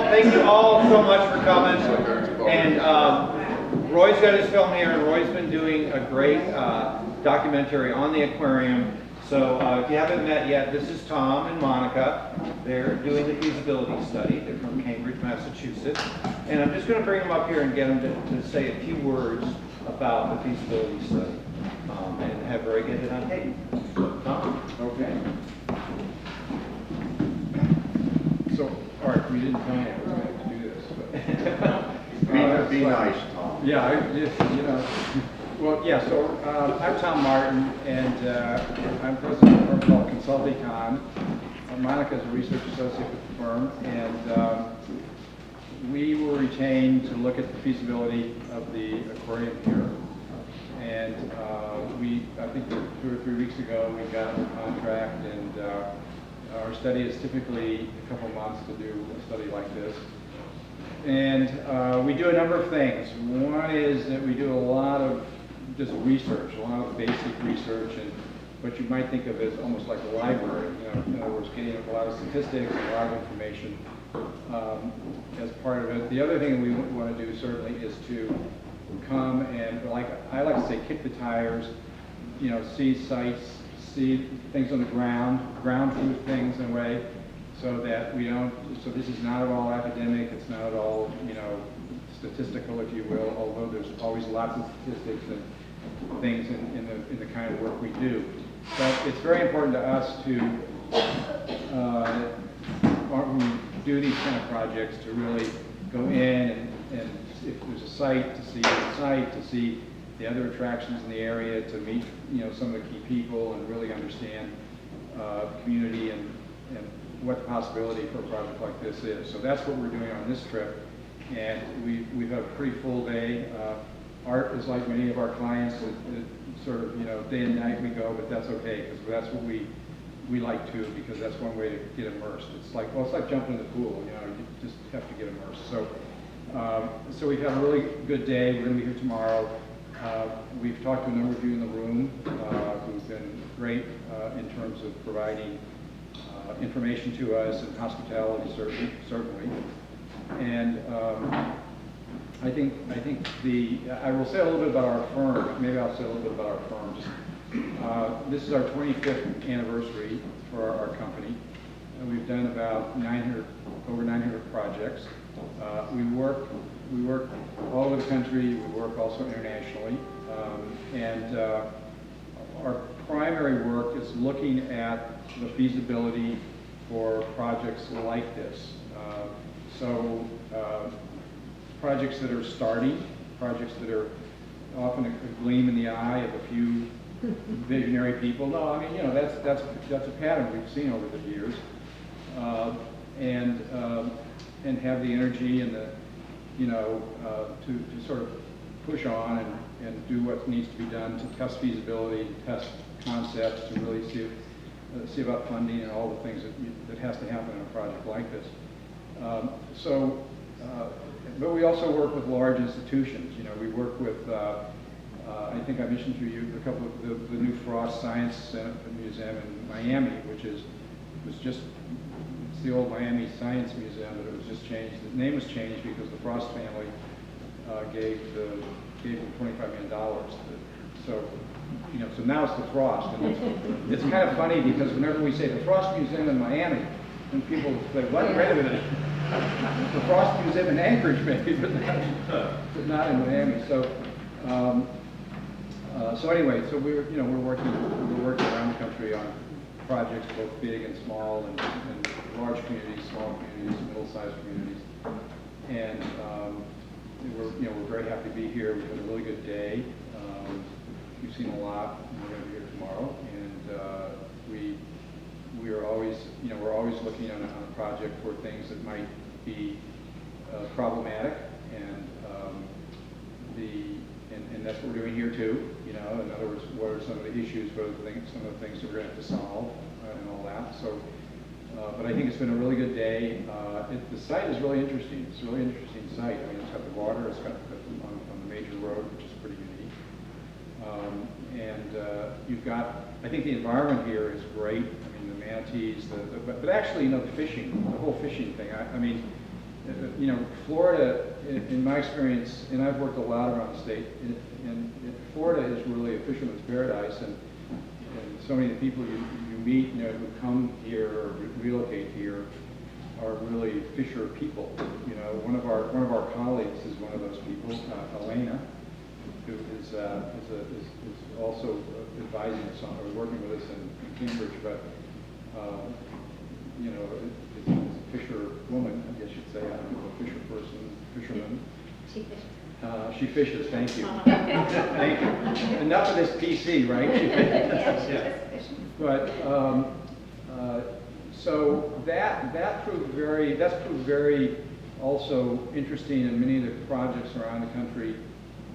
thank you all so much for coming. And Roy's got his film here, and Roy's been doing a great documentary on the aquarium. So if you haven't met yet, this is Tom and Monica. They're doing the feasibility study. They're from Cambridge, Massachusetts. And I'm just going to bring them up here and get them to say a few words about the feasibility study. And have Roy get it on tape. Tom? Okay. So, all right, we didn't plan it, we were going to do this, but Be nice, Tom. yeah, I just, you know. Well, yeah. So I'm Tom Martin, and I'm president of a firm called Consulticon. Monica is a research associate with the firm, and we were retained to look at the feasibility of the aquarium here. And I think 2 or 3 weeks ago, we got the contract, and our study is typically a couple months to do a study like this. And we do a number of things. One is that we do a lot of just research, a lot of basic research, and what you might think of as almost like a library. You know, in other words, getting a lot of statistics and a lot of information as part of it. The other thing we want to do certainly is to come and, I like to say, kick the tires. You know, see sites, see things on the ground truth things in a way, so that we don't. So this is not at all academic. It's not at all, you know, statistical, if you will. Although there's always lots of statistics and things in the kind of work we do. But it's very important to us to, when we do these kind of projects, to really go in and if there's a site, to see the site, to see the other attractions in the area, to meet, you know, some of the key people and really understand the community and what the possibility for a project like this is. So that's what we're doing on this trip, and we've had a pretty full day. Art is like many of our clients, it sort of, you know, day and night we go, but that's okay, because that's what we like to, because that's one way to get immersed. It's like, well, it's like jumping in the pool, you know, you just have to get immersed. So we've had a really good day. We're going to be here tomorrow. We've talked to a number of you in the room who've been great in terms of providing information to us, and hospitality certainly. And I think I will say a little bit about our firm. Maybe I'll say a little bit about our firm. This is our 25th anniversary for our company. We've done about over 900 projects. We work all over the country. We work also internationally, and our primary work is looking at the feasibility for projects like this. Projects that are starting, projects that are often a gleam in the eye of a few visionary people. No, I mean, you know, that's a pattern we've seen over the years, and have the energy and the, you know, to sort of push on and do what needs to be done to test feasibility, test concepts, to really see about funding and all the things that has to happen in a project like this. But we also work with large institutions. You know, we work with, I think I mentioned to you a couple of the new Frost Science Museum in Miami, it's the old Miami Science Museum, but it was just changed. The name was changed because the Frost family gave them $25 million. So now it's the Frost, and it's kind of funny because whenever we say the Frost Museum in Miami, and people say, "What? Wait a minute." The Frost Museum in Anchorage, maybe, but not in Miami. So anyway, so we're working around the country on projects both big and small, and large communities, small communities, middle-sized communities, and we're very happy to be here. We've had a really good day. We've seen a lot, and we're going to be here tomorrow, and we're always looking on a project for things that might be problematic, and that's what we're doing here too. You know, in other words, what are some of the issues, some of the things that we're going to have to solve, and all that. So, but I think it's been a really good day. The site is really interesting. It's a really interesting site. I mean, it's got the water. It's got on the major road, which is pretty unique. You've got, I think the environment here is great. I mean, the manatees, but actually, you know, the fishing, the whole fishing thing. I mean, you know, Florida, in my experience, and I've worked a lot around the state, and Florida is really a fisherman's paradise, and so many of the people you meet, you know, who come here or relocate here are really fisher people. You know, one of our colleagues is one of those people, Elena, who is also advising us on, or working with us in Cambridge, but you know, is a fisher woman, I guess you'd say. I don't know, a fisher person, fisherman. She fishes. She fishes, thank you. Thank you. Enough of this PC, right? She fishes. But so that's proved very also interesting in many of the projects around the country,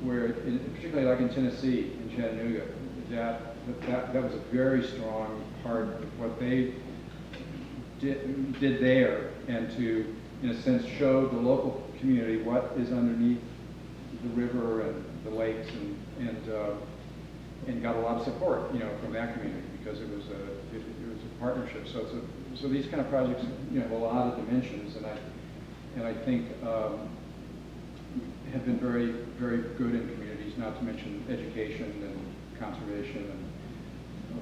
where particularly like in Tennessee, in Chattanooga, that was a very strong part of what they did there, and to, in a sense, show the local community what is underneath the river and the lakes, and got a lot of support, you know, from that community, because it was a partnership. So these kind of projects, you know, have a lot of dimensions, and I think have been very, very good in communities. Not to mention education and conservation and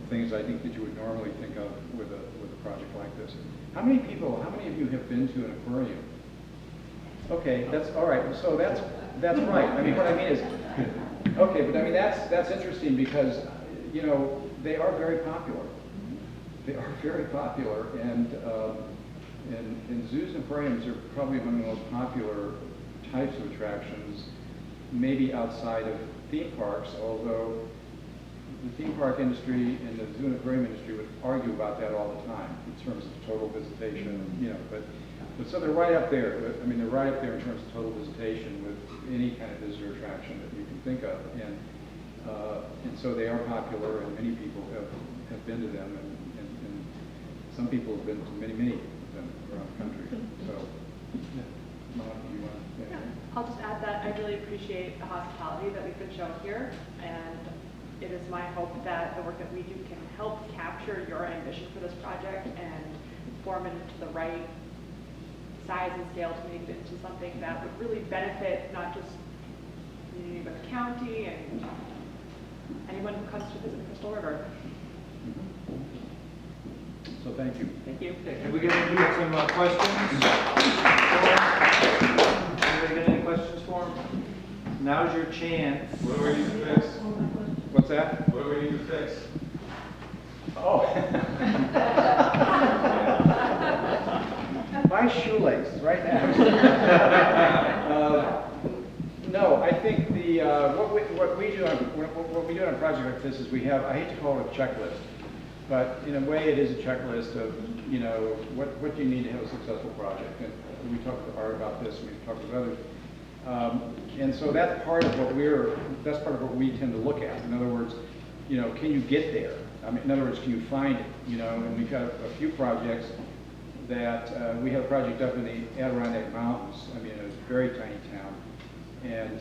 things I think that you would normally think of with a project like this. How many of you have been to an aquarium? Okay, that's all right. So that's right. I mean, what I mean is, okay, but I mean that's interesting, because you know, they are very popular. They are very popular, and zoos and aquariums are probably among the most popular types of attractions, maybe outside of theme parks, although the theme park industry and the zoo and aquarium industry would argue about that all the time in terms of total visitation, you know, but so they're right up there. I mean, they're right up there in terms of total visitation with any kind of visitor attraction that you can think of, and so they are popular, and many people have been to them, and some people have been to many of them around the country. So, Mom, do you want to? Yeah. I'll just add that I really appreciate the hospitality that we've been shown here, and it is my hope that the work that we do can help capture your ambition for this project and form it into the right size and scale to make it into something that would really benefit not just the community, but the county and anyone who comes to visit Crystal River. So thank you. Thank you. Okay, we get some questions? Anybody got any questions for him? Now's your chance. What do we need to fix? What's that? What do we need to fix? Oh. My shoelace, right now. No, I think what we do on a project like this is we have, I hate to call it a checklist, but in a way it is a checklist of, you know, what do you need to have a successful project. And we talked with Art about this, and we've talked with others. And so that's part of what we tend to look at. In other words, you know, can you get there? I mean, in other words, can you find it? You know, and we've got a few projects that we have a project up in the Adirondack Mountains. I mean, it's a very tiny town, and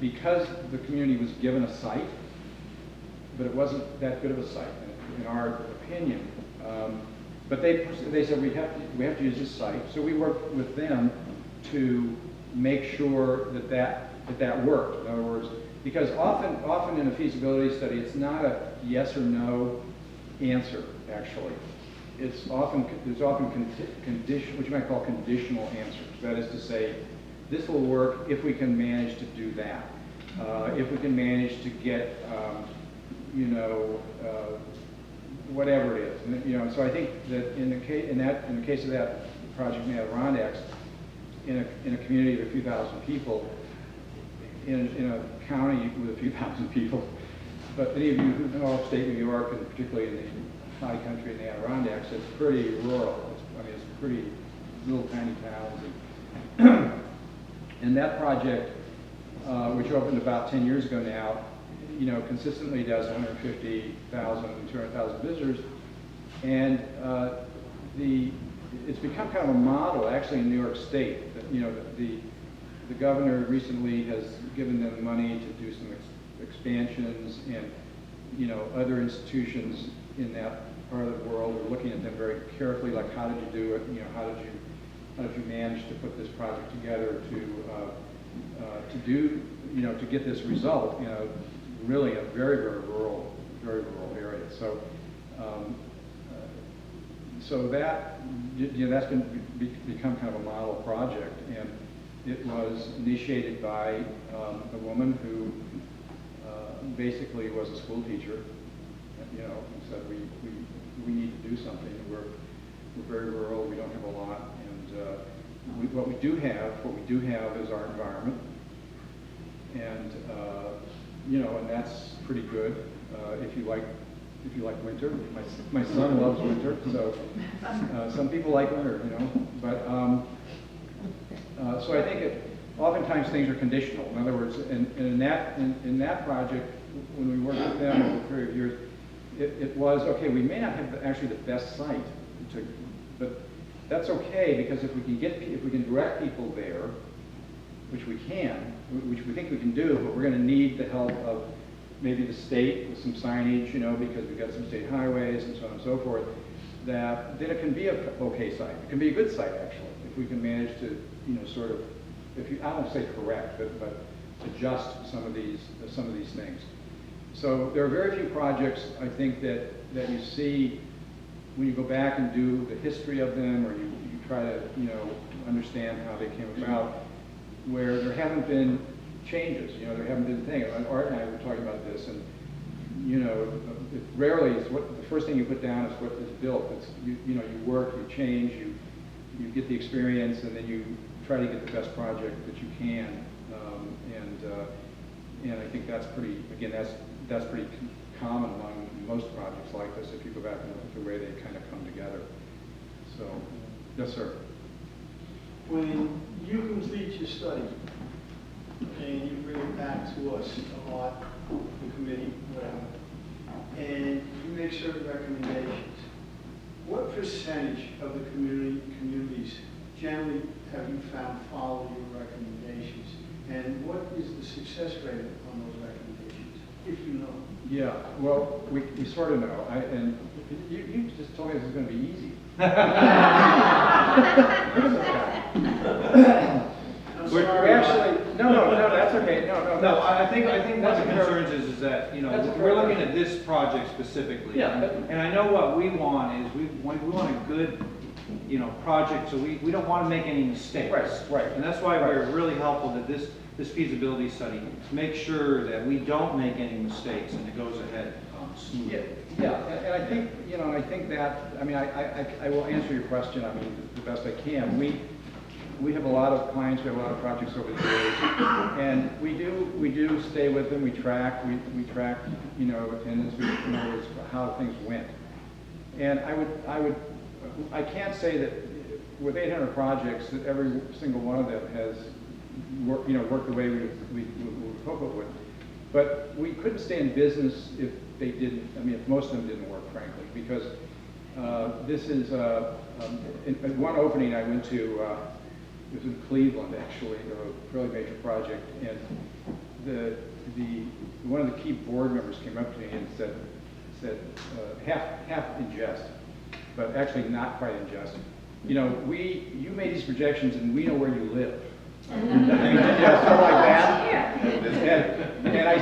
because the community was given a site, but it wasn't that good of a site in our opinion. But they said we have to use this site, so we worked with them to make sure that worked. In other words, because often in a feasibility study, it's not a yes or no answer. Actually, there's often what you might call conditional answers. That is to say, this will work if we can manage to do that. If we can manage to get, you know, whatever it is, and, you know. So I think that in the case of that project in the Adirondacks, in a community of a few thousand people, in a county with a few thousand people, but any of you who know upstate New York, and particularly in the high country in the Adirondacks, it's pretty rural. It's pretty little tiny towns, and that project, which opened about 10 years ago now, you know, consistently does 150,000, 200,000 visitors, and it's become kind of a model actually in New York State. That, you know, the governor recently has given them money to do some expansions, and you know, other institutions in that part of the world. We're looking at them very carefully, like how did you do it? You know, how did you manage to put this project together to do, you know, to get this result? You know, really a very rural area. So. So that, you know, that's going to become kind of a model project, and it was initiated by a woman who basically was a school teacher, you know, and said we need to do something. We're very rural. We don't have a lot, and what we do have is our environment, and you know, and that's pretty good if you like winter. My son loves winter, so some people like winter, you know. But so I think oftentimes things are conditional. In other words, in that project, when we worked with them over a period of years, it was okay. We may not have actually the best site, but that's okay, because if we can direct people there, which we think we can do, but we're going to need the help of maybe the state with some signage, you know, because we've got some state highways and so on and so forth, then it can be a okay site. It can be a good site, actually, if we can manage to, you know, sort of, I don't say correct, but adjust some of these things. So there are very few projects, I think, that you see when you go back and do the history of them, or you try to, you know, understand how they came about, where there haven't been changes, you know, there haven't been things. Art and I were talking about this, and you know, it rarely is what the first thing you put down is what is built. It's you know, you work, you change, you get the experience, and then you try to get the best project that you can. And I think that's pretty, again, that's pretty common among most projects like this. If you go back and look at the way they kind of come together. So, yes, sir. When you complete your study, and you bring it back to us, a lot, the committee, whatever, and you make certain recommendations, what percentage of the communities generally have you found follow your recommendations? And what is the success rate on those recommendations, if you know? Yeah, well, we sort of know. And you just told me this was going to be easy. We're actually, no, that's okay. No, I think one of That's the a fair- concerns is that, you know, That's a we're fair looking at this project specifically. Yeah, but- And I know what we want is, we want a good, you know, project, so we don't want to make any mistakes. Right. And that's why we're really helpful that this feasibility study, to make sure that we don't make any mistakes and it goes ahead smoothly. Yeah, and I think, you know, that, I mean, I will answer your question, I mean, the best I can. We have a lot of clients, we have a lot of projects over the years, and we do stay with them, we track, you know, attendance, we know how things went. And I can't say that with 800 projects that every single one of them has worked the way we would hope it would. But we couldn't stay in business if they didn't, I mean, if most of them didn't work, frankly, because this is, in one opening I went to, it was in Cleveland, actually, a really major project, and one of the key board members came up to me and said half in jest, but actually not quite in jest. You know, you made these projections and we know where you live. Something like that. And I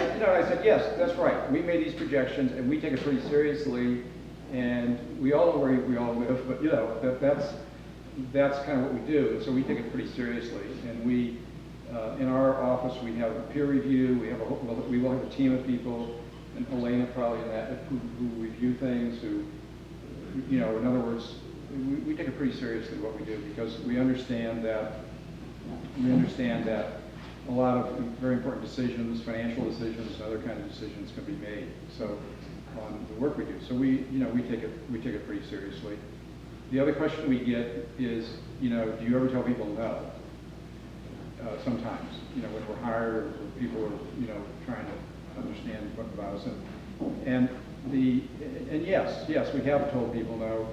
said, yes, that's right. We made these projections and we take it pretty seriously, and we all know where we all live, but you know, that's kind of what we do. And so we take it pretty seriously. And we, in our office, we have a peer review. We will have a team of people, and Elena probably in that, who review things, who, you know, in other words, we take it pretty seriously what we do, because we understand that a lot of very important decisions, financial decisions, and other kinds of decisions can be made. So on the work we do, so we take it pretty seriously. The other question we get is, you know, do you ever tell people no? Sometimes, you know, when we're hired, or people are, you know, trying to understand what about us, and yes, we have told people no.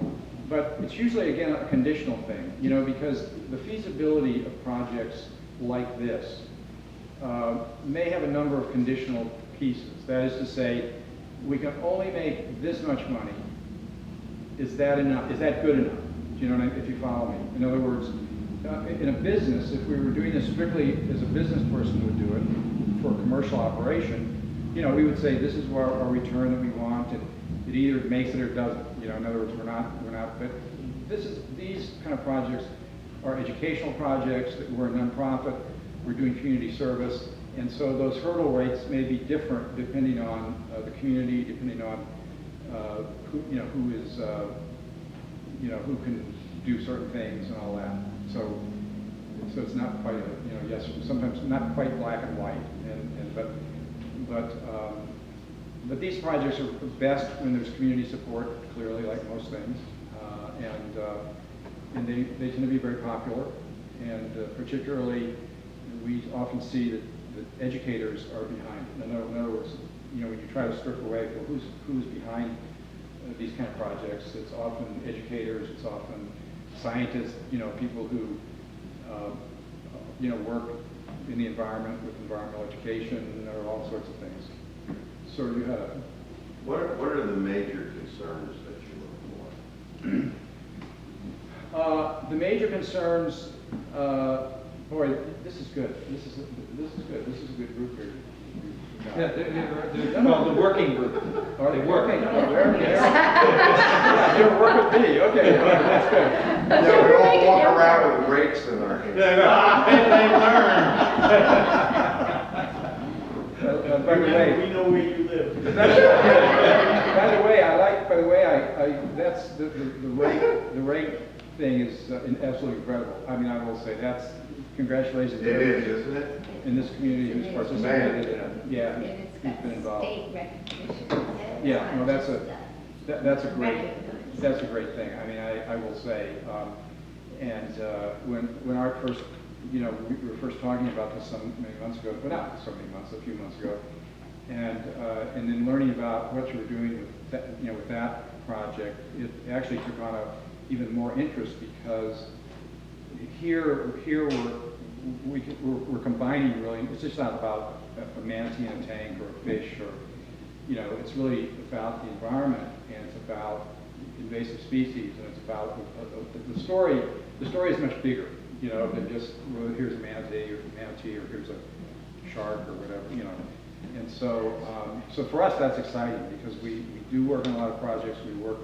But it's usually, again, a conditional thing, you know, because the feasibility of projects like this may have a number of conditional pieces. That is to say, we can only make this much money is that enough? Is that good enough? Do you know what if you follow me? In other words, in a business, if we were doing this strictly as a business person would do it for a commercial operation, you know, we would say this is our return that we want, and it either makes it or doesn't. You know, in other words, we're not. But these kind of projects are educational projects. That we're a nonprofit. We're doing community service, and so those hurdle rates may be different depending on the community, depending on who is who can do certain things and all that. So it's not quite yes, sometimes not quite black and white, but these projects are best when there's community support, clearly, like most things, and they tend to be very popular, and particularly we often see that educators are behind it. In other words, when you try to strip away, well, who's behind these kind of projects, it's often educators, it's often scientists, people who work in the environment with environmental education, or all sorts of things. So you had What are the major concerns that you look for? the major concerns. Boy, this is good. This is good. This is a good group here. Well, the working group. Are they working? Oh, yeah, you're working with me. Okay, that's good. Yeah, we all walk around with rakes in our hands. By the way, We know where you live. by the way, that's the rate thing is absolutely incredible. I mean, I will say congratulations. It is, isn't it? In this community who's participated in it. Yeah, And it's who's got been involved. state recognition. Yeah, no, that's a great Recognized. thing. I mean, I will say, when our first, we were first talking about this many months ago, but not so many months, a few months ago, and then learning about what you were doing with that, with that project, it actually took on even more interest, because here we're combining really. It's just not about a manatee in a tank or a fish, or it's really about the environment, and it's about invasive species, and it's about the story. The story is much bigger, than just, well, here's a manatee or here's a shark or whatever, And so for us that's exciting, because we do work on a lot of projects. We work,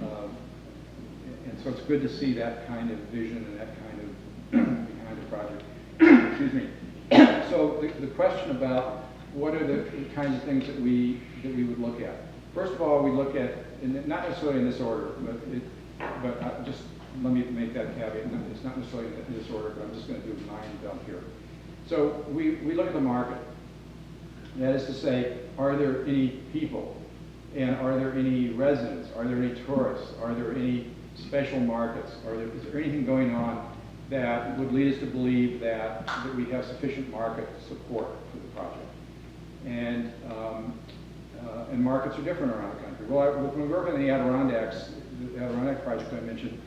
and so it's good to see that kind of vision and that kind of behind the project. Excuse me. So the question about what are the kinds of things that we would look at. First of all, we look at, and not necessarily in this order, but just let me make that caveat. It's not necessarily in this order, but I'm just going to do a mind dump here. So we look at the market. That is to say, are there any people, and are there any residents? Are there any tourists? Are there any special markets? Is there anything going on that would lead us to believe that we have sufficient market support for the project? And markets are different around the country. Well, when we work on the Adirondacks, the Adirondack project I mentioned,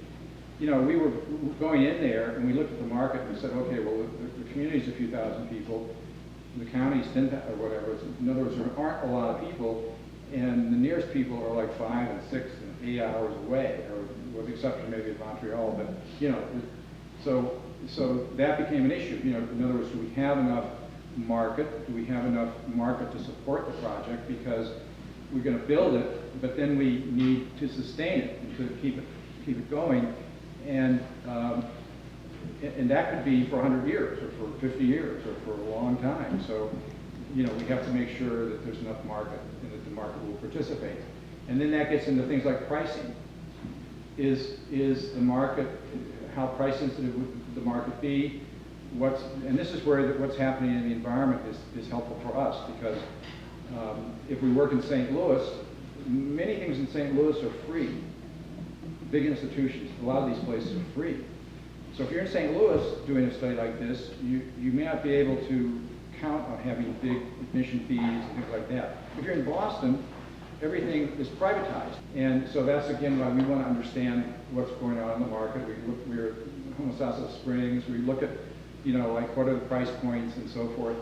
we were going in there and we looked at the market and we said, okay, well, the community's a few thousand people, the county's 10,000 or whatever. In other words, there aren't a lot of people, and the nearest people are like 5 and 6 and 8 hours away, or with the exception maybe of Montreal, but so that became an issue. In other words, do we have enough market? Do we have enough market to support the project? Because we're going to build it, but then we need to sustain it and to keep it going, and that could be for 100 years, or for 50 years, or for a long time. So, we have to make sure that there's enough market and that the market will participate. And then that gets into things like pricing. Is the market, how price sensitive would the market be? And this is where what's happening in the environment is helpful for us, because if we work in St. Louis, many things in St. Louis are free. Big institutions, a lot of these places are free. So if you're in St. Louis doing a study like this, you may not be able to count on having big admission fees and things like that. If you're in Boston, everything is privatized. And so that's again why we want to understand what's going on in the market. We're at Homosassa Springs, we look at, like what are the price points and so forth.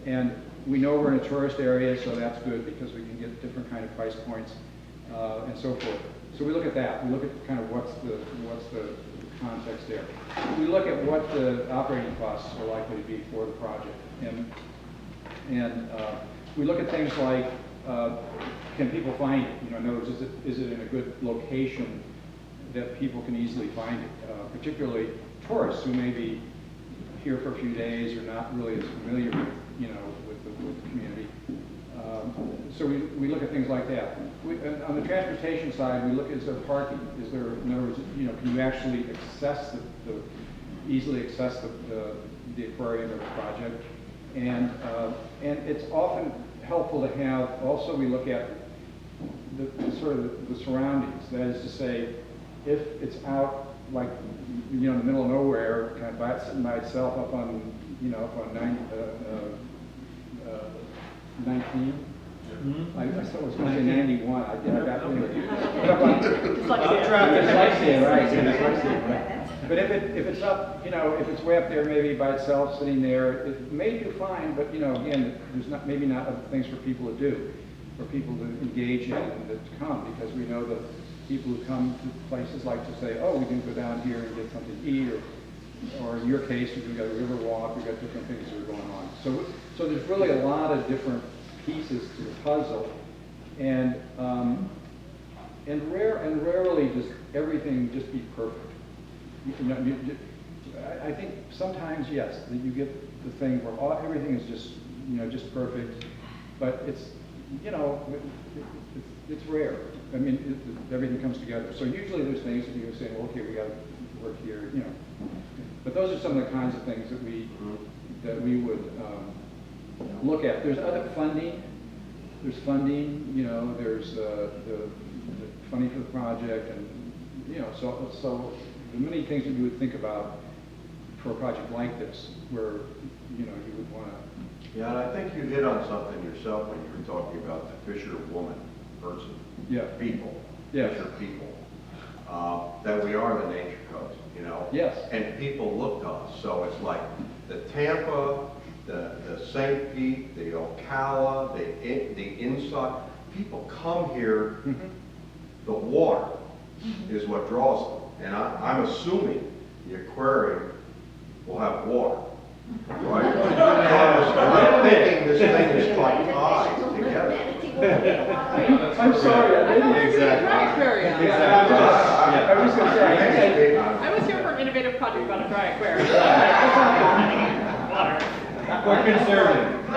And we know we're in a tourist area, so that's good because we can get different kind of price points. and so forth. So we look at that. We look at kind of what's the context there. We look at what the operating costs are likely to be for the project, and we look at things like can people find it? You know, in other words, is it in a good location that people can easily find it? Particularly tourists who may be here for a few days or not really as familiar with, you know, with the community. So we look at things like that. On the transportation side, we look, is there parking? Is there, in other words, you know, can you actually access easily access the aquarium or the project? And it's often helpful to have, also we look at the sort of the surroundings. That is to say, if it's out like, you know, in the middle of nowhere, kind of sitting by itself up on, you know, up on 19. I thought it was going to say 91. I got but up on Dyslexia, right? But if it's up, you know, if it's way up there, maybe by itself, sitting there, it may do fine. But you know, again, there's maybe not other things for people to do, for people to engage in and to come, because we know that people who come to places like to say, oh, we can go down here and get something to eat, or in your case, we've got a river walk, we've got different things that are going on. So there's really a lot of different pieces to the puzzle, and rarely does everything just be perfect. You know, I think sometimes, yes, that you get the thing where everything is just, you know, just perfect, but it's, you know, it's rare. I mean, everything comes together. So usually there's things that you say, well, okay, we got to work here, you know. But those are some of the kinds of things that we would look at. There's other funding. There's funding, you know. There's the funding for the project, and you know, so the many things that you would think about for a project like this, where you know you would want to. Yeah, and I think you hit on something yourself when you were talking about the fisherwoman person. Yeah. People. Yes. Fisher people. That we are the nature coast, you know? Yes. And people look to us. So it's like the Tampa, the St. Pete, the Ocala, the inside. People come here, the water is what draws them. And I'm assuming the aquarium will have water. Right? I'm thinking this thing is like tied together. I'm sorry, I didn't. Exactly. I was going to say, I was here for an innovative project about a dry aquarium. We're conservative. I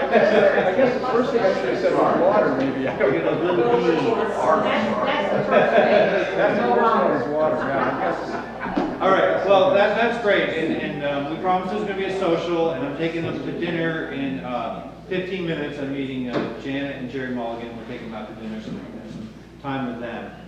guess the first thing I should have said was water, maybe. I don't know. That's the first thing. That's the first one is water, yeah, I guess. All right, well, that's great, and we promised there's going to be a social, and I'm taking them to dinner in 15 minutes. I'm meeting Janet and Jerry Mulligan. We're taking them out to dinner, so we can have some time with them.